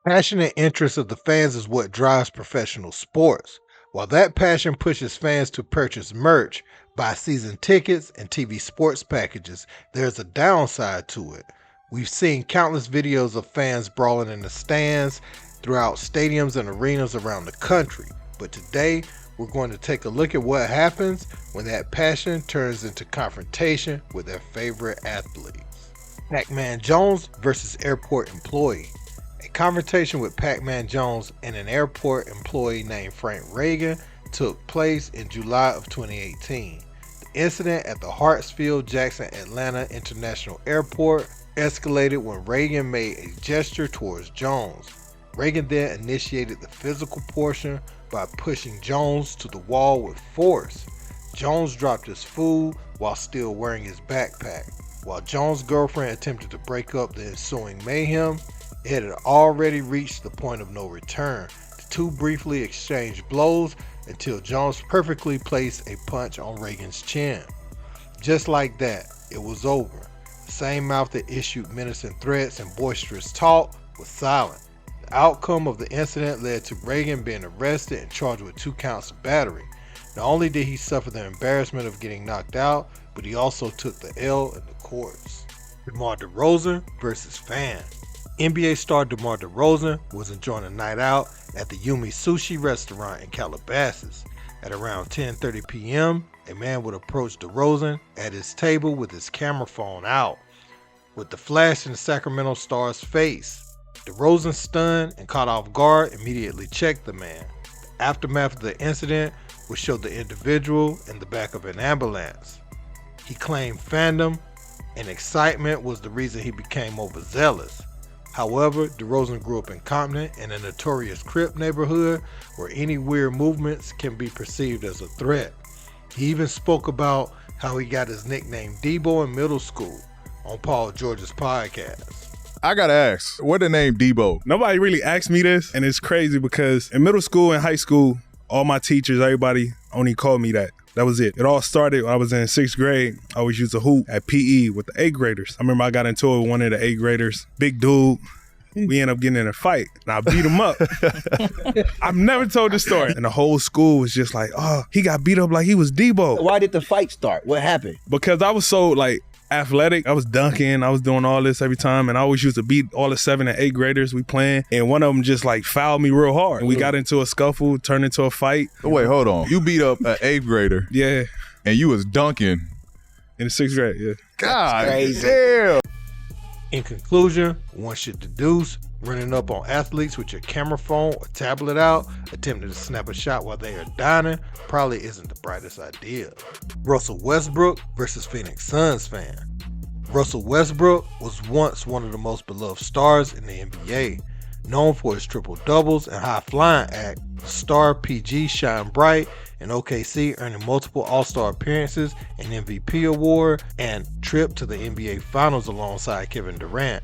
Passionate interest of the fans is what drives professional sports. While that passion pushes fans to purchase merch, buy season tickets, and TV sports packages, there's a downside to it. We've seen countless videos of fans brawling in the stands throughout stadiums and arenas around the country. But today, we're going to take a look at what happens when that passion turns into confrontation with their favorite athletes. Pacman Jones versus airport employee. A confrontation with Pacman Jones and an airport employee named Frank Reagan took place in July of 2018. The incident at the Hartsfield-Jackson Atlanta International Airport escalated when Reagan made a gesture towards Jones. Reagan then initiated the physical portion by pushing Jones to the wall with force. Jones dropped his food while still wearing his backpack. While Jones' girlfriend attempted to break up the ensuing mayhem, it had already reached the point of no return. The two briefly exchanged blows until Jones perfectly placed a punch on Reagan's chin. Just like that, it was over. The same mouth that issued menacing threats and boisterous talk was silent. The outcome of the incident led to Reagan being arrested and charged with 2 counts of battery. Not only did he suffer the embarrassment of getting knocked out, but he also took the L in the courts. DeMar DeRozan versus fan. NBA star DeMar DeRozan was enjoying a night out at the Yumi Sushi restaurant in Calabasas. At around 10:30 p.m., a man would approach DeRozan at his table with his camera phone out. With the flash in the Sacramento star's face, DeRozan, stunned and caught off guard, immediately checked the man. The aftermath of the incident would show the individual in the back of an ambulance. He claimed fandom and excitement was the reason he became overzealous. However, DeRozan grew up in Compton, in a notorious Crip neighborhood where any weird movements can be perceived as a threat. He even spoke about how he got his nickname Debo in middle school on Paul George's podcast. I gotta ask, what the name Debo? Nobody really asked me this, and it's crazy because in middle school and high school, all my teachers, everybody only called me that. That was it. It all started when I was in 6th grade. I always used to hoop at PE with the 8th graders. I remember I got into it with one of the 8th graders. Big dude. We ended up getting in a fight, and I beat him up. I've never told this story. And the whole school was just like, oh, he got beat up like he was Debo. Why did the fight start? What happened? Because I was so, athletic. I was dunking. I was doing all this every time, and I always used to beat all the 7th and 8th graders we playing, and one of them just fouled me real hard. And we got into a scuffle, turned into a fight. Wait, hold on. You beat up an 8th grader. Yeah. And you was dunking. In the 6th grade, yeah. God damn. In conclusion, one should deduce running up on athletes with your camera phone or tablet out, attempting to snap a shot while they are dining, probably isn't the brightest idea. Russell Westbrook versus Phoenix Suns fan. Russell Westbrook was once one of the most beloved stars in the NBA. Known for his triple-doubles and high-flying act, the star PG shined bright in OKC, earning multiple All-Star appearances, an MVP award, and trip to the NBA Finals alongside Kevin Durant.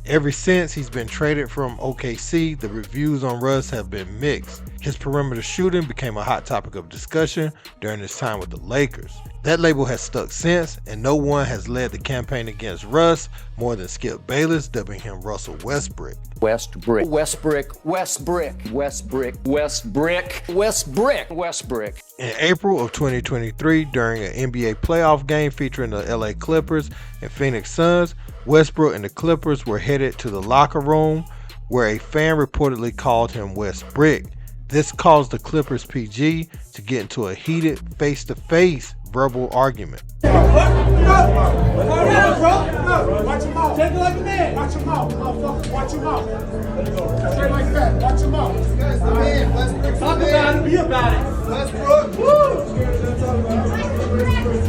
Ever since he's been traded from OKC, the reviews on Russ have been mixed. His perimeter shooting became a hot topic of discussion during his time with the Lakers. That label has stuck since, and no one has led the campaign against Russ more than Skip Bayless, dubbing him Russell Westbrook. Westbrook, Westbrook, Westbrook, Westbrook, Westbrook, Westbrook, Westbrook. In April of 2023, during an NBA playoff game featuring the LA Clippers and Phoenix Suns, Westbrook and the Clippers were headed to the locker room where a fan reportedly called him Westbrook. This caused the Clippers PG to get into a heated face-to-face verbal argument. Watch your mouth. Take it like a man. Watch your mouth, motherfucker. Watch your mouth. Straight like that. Watch your mouth. Talk about it. Be about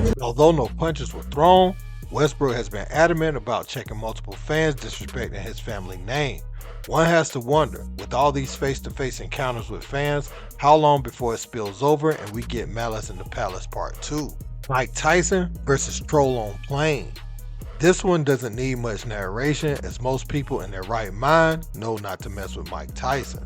it. Although no punches were thrown, Westbrook has been adamant about checking multiple fans disrespecting his family name. One has to wonder, with all these face-to-face encounters with fans, how long before it spills over and we get Malice in the Palace Part 2? Mike Tyson versus Troll on Plane. This one doesn't need much narration, as most people in their right mind know not to mess with Mike Tyson.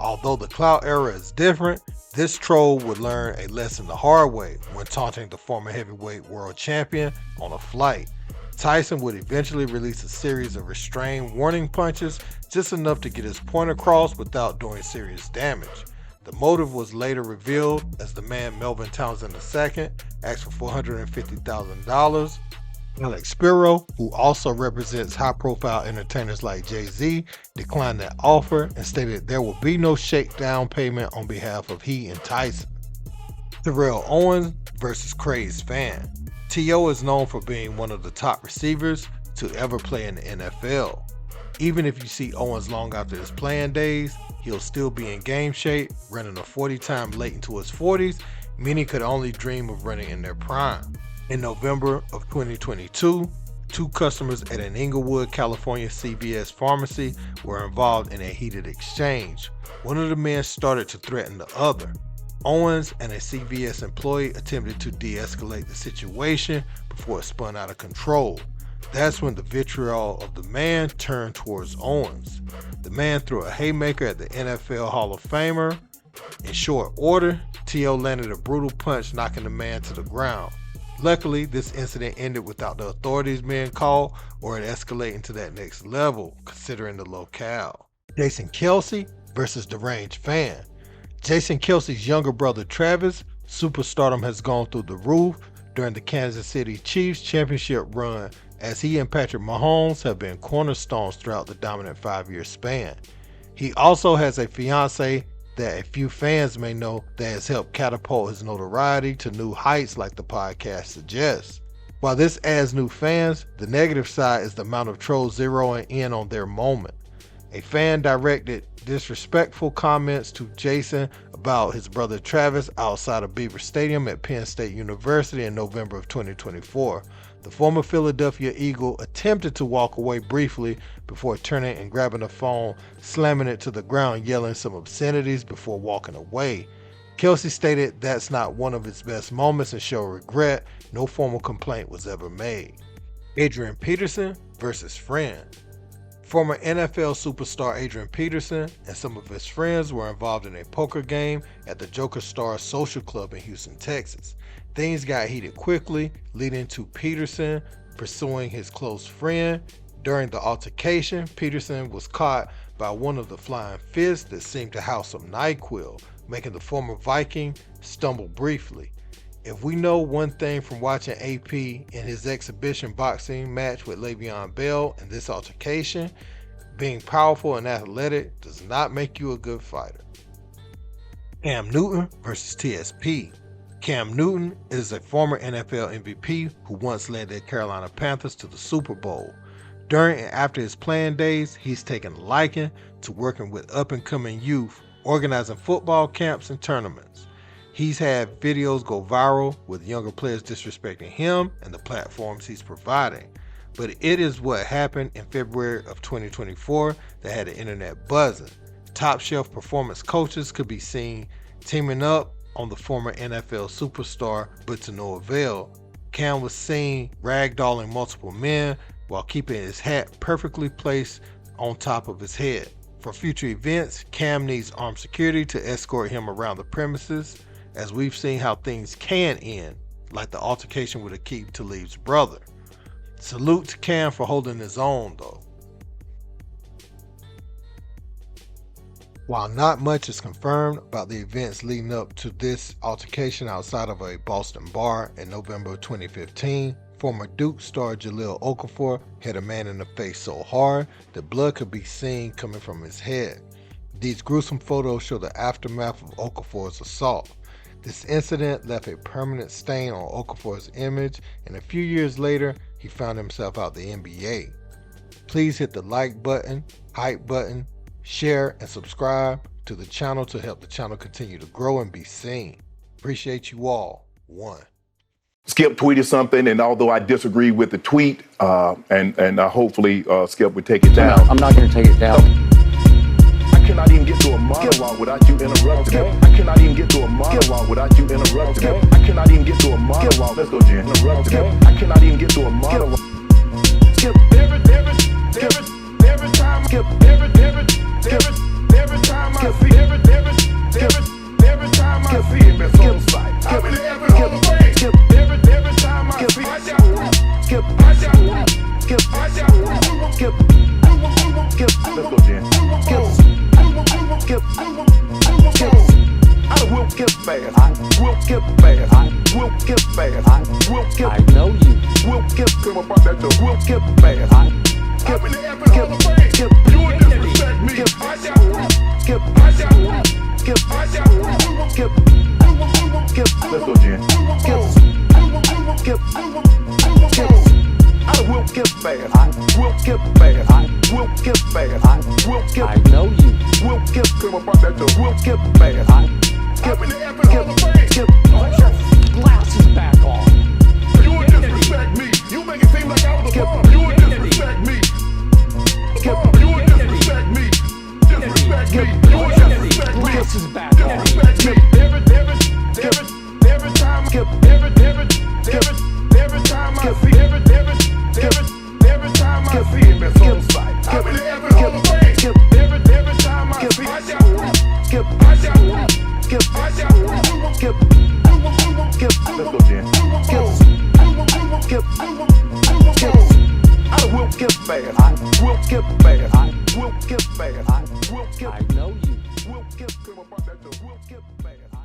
Although the Clout era is different, this troll would learn a lesson the hard way when taunting the former heavyweight world champion on a flight. Tyson would eventually release a series of restrained warning punches, just enough to get his point across without doing serious damage. The motive was later revealed as the man Melvin Townsend II asked for $450,000. Alex Spiro, who also represents high-profile entertainers like Jay-Z, declined that offer and stated there will be no shakedown payment on behalf of he and Tyson. Terrell Owens versus crazed fan. T.O. is known for being one of the top receivers to ever play in the NFL. Even if you see Owens long after his playing days, he'll still be in game shape, running a 40 time late into his 40s. Many could only dream of running in their prime. In November of 2022, two customers at an Inglewood, California CVS Pharmacy were involved in a heated exchange. One of the men started to threaten the other. Owens and a CVS employee attempted to de-escalate the situation before it spun out of control. That's when the vitriol of the man turned towards Owens. The man threw a haymaker at the NFL Hall of Famer. In short order, T.O. landed a brutal punch, knocking the man to the ground. Luckily, this incident ended without the authorities being called or it escalating to that next level, considering the locale. Jason Kelce versus deranged fan. Jason Kelce's younger brother Travis, superstardom has gone through the roof during the Kansas City Chiefs championship run, as he and Patrick Mahomes have been cornerstones throughout the dominant 5-year span. He also has a fiance that a few fans may know that has helped catapult his notoriety to new heights like the podcast suggests. While this adds new fans, the negative side is the amount of trolls zeroing in on their moment. A fan directed disrespectful comments to Jason about his brother Travis outside of Beaver Stadium at Penn State University in November of 2024. The former Philadelphia Eagle attempted to walk away briefly before turning and grabbing the phone, slamming it to the ground, yelling some obscenities before walking away. Kelce stated that's not one of his best moments and showed regret. No formal complaint was ever made. Adrian Peterson versus friend. Former NFL superstar Adrian Peterson and some of his friends were involved in a poker game at the Joker Star Social Club in Houston, Texas. Things got heated quickly, leading to Peterson pursuing his close friend. During the altercation, Peterson was caught by one of the flying fists that seemed to house some Nyquil, making the former Viking stumble briefly. If we know one thing from watching AP in his exhibition boxing match with Le'Veon Bell and this altercation, being powerful and athletic does not make you a good fighter. Cam Newton versus TSP. Cam Newton is a former NFL MVP who once led the Carolina Panthers to the Super Bowl. During and after his playing days, he's taken a liking to working with up-and-coming youth, organizing football camps and tournaments. He's had videos go viral with younger players disrespecting him and the platforms he's providing. But it is what happened in February of 2024 that had the internet buzzing. Top shelf performance coaches could be seen teaming up on the former NFL superstar, but to no avail. Cam was seen ragdolling multiple men while keeping his hat perfectly placed on top of his head. For future events, Cam needs armed security to escort him around the premises, as we've seen how things can end, like the altercation with Aqib Talib's brother. Salute to Cam for holding his own though. While not much is confirmed about the events leading up to this altercation outside of a Boston bar in November of 2015, former Duke star Jahlil Okafor hit a man in the face so hard that blood could be seen coming from his head. These gruesome photos show the aftermath of Okafor's assault. This incident left a permanent stain on Okafor's image, and a few years later, he found himself out the NBA. Please hit the like button, hype button, share, and subscribe to the channel to help the channel continue to grow and be seen. Appreciate you all. One. Skip tweeted something, and although I disagree with the tweet, and hopefully Skip would take it down. I'm not going to take it down. I cannot even get to a monologue without you interrupting me. I cannot even get to a monologue without you interrupting me. I cannot even get to a monologue. Let's go, Jen. Interrupting me. I cannot even get to a monologue. Skip every time I skip every time I see every time I see it, it's on sight. I believe every time I see. Skip. know you. Will skip, come about that door. Will skip fast. I'm in the effing Hall of Fame. Put your glasses back on. You would disrespect me. You make it seem like I was a bum. You would disrespect me. You would disrespect me. Disrespect me. You would disrespect me. Glasses back on. Disrespect me. Every time I see, every time I see, every time I see him, it's on sight. I'm in the effing Hall of Fame. Every time I see, I shall let's go, Jen. I will skip fast. Will skip fast. Will skip fast. Will skip. I know you. Will skip. Come about that door. Will skip fast.